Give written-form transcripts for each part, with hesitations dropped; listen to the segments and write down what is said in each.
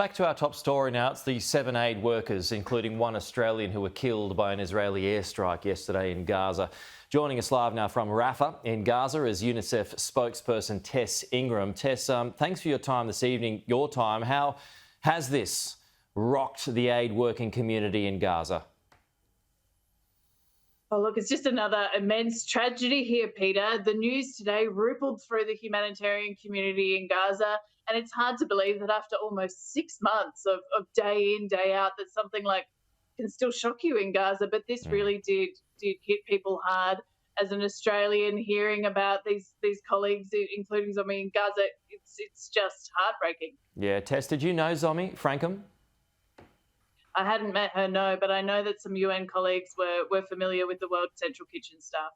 back to our top story now. It's the 7 aid workers, including one Australian, who were killed by an Israeli airstrike yesterday in Gaza. Joining us live now from Rafah in Gaza is UNICEF Spokesperson Tess Ingram. Tess, thanks for your time this evening. How has this rocked the aid working community in Gaza? Oh, look, it's just another immense tragedy here, Peter. The news today rippled through the humanitarian community in Gaza, and it's hard to believe that after almost 6 months of day in, day out, that something like can still shock you in Gaza. But this really did hit people hard. As an Australian, hearing about these colleagues, including Zomi in Gaza, it's just heartbreaking. Yeah, Tess, did you know Zomi Frankham? I hadn't met her, no, but I know that some UN colleagues were familiar with the World Central Kitchen staff.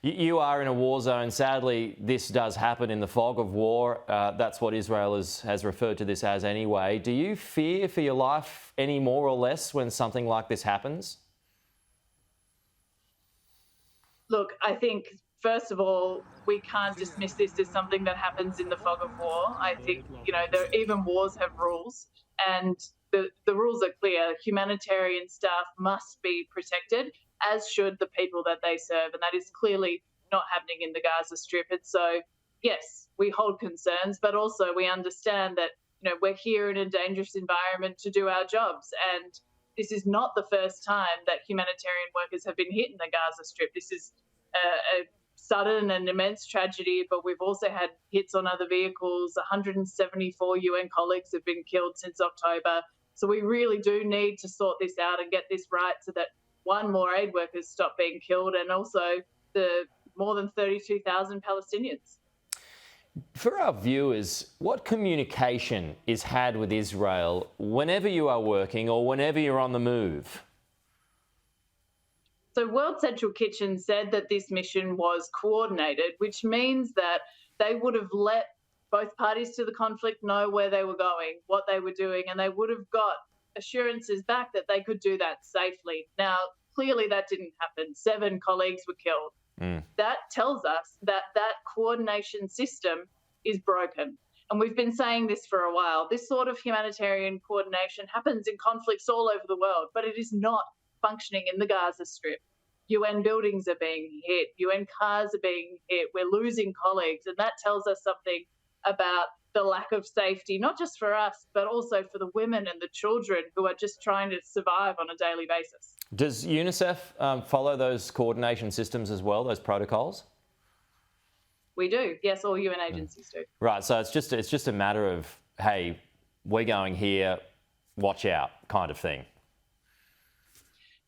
You are in a war zone. Sadly, this does happen in the fog of war. That's what Israel has referred to this as anyway. Do you fear for your life any more or less when something like this happens? Look, I think, first of all, we can't dismiss this as something that happens in the fog of war. I think, even wars have rules, and the rules are clear. Humanitarian staff must be protected, as should the people that they serve, and that is clearly not happening in the Gaza Strip. And so, yes, we hold concerns, but also we understand that, we're here in a dangerous environment to do our jobs, and this is not the first time that humanitarian workers have been hit in the Gaza Strip. This is a sudden and immense tragedy, but we've also had hits on other vehicles. 174 UN colleagues have been killed since October. So we really do need to sort this out and get this right so that more aid workers stop being killed, and also the more than 32,000 Palestinians. For our viewers, what communication is had with Israel whenever you are working or whenever you're on the move? So World Central Kitchen said that this mission was coordinated, which means that they would have let both parties to the conflict know where they were going, what they were doing, and they would have got assurances back that they could do that safely. Now, clearly that didn't happen. 7 colleagues were killed. That tells us that coordination system is broken. And we've been saying this for a while. This sort of humanitarian coordination happens in conflicts all over the world, but it is not functioning in the Gaza Strip. UN buildings are being hit, UN cars are being hit, we're losing colleagues, and that tells us something about the lack of safety, not just for us, but also for the women and the children who are just trying to survive on a daily basis. Does UNICEF follow those coordination systems as well, those protocols? We do, yes, all UN agencies do. Right, so it's just a matter of, hey, we're going here, watch out, kind of thing.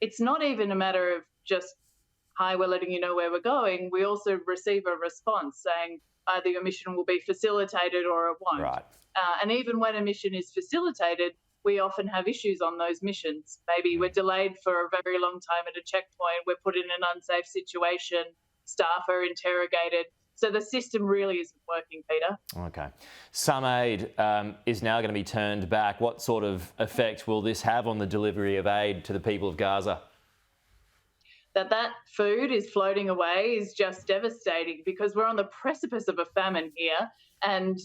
It's not even a matter of just, hi, we're letting you know where we're going. We also receive a response saying either your mission will be facilitated or it won't. Right. And even when a mission is facilitated, we often have issues on those missions. Maybe we're delayed for a very long time at a checkpoint, we're put in an unsafe situation, staff are interrogated. So the system really isn't working, Peter. Okay. Some aid is now going to be turned back. What sort of effect will this have on the delivery of aid to the people of Gaza? That food is floating away is just devastating, because we're on the precipice of a famine here, and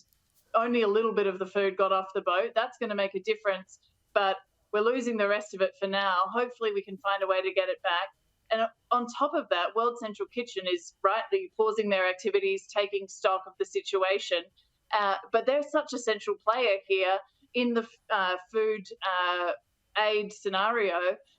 only a little bit of the food got off the boat. That's going to make a difference, but we're losing the rest of it for now. Hopefully we can find a way to get it back. And on top of that, World Central Kitchen is rightly pausing their activities, taking stock of the situation. But they're such a central player here in the food aid scenario.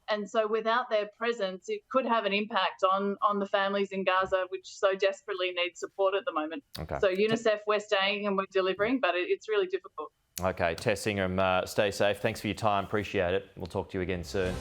And so without their presence, it could have an impact on the families in Gaza, which so desperately need support at the moment. Okay. So UNICEF, we're staying and we're delivering, but it's really difficult. Okay, Tess Ingram, stay safe. Thanks for your time. Appreciate it. We'll talk to you again soon.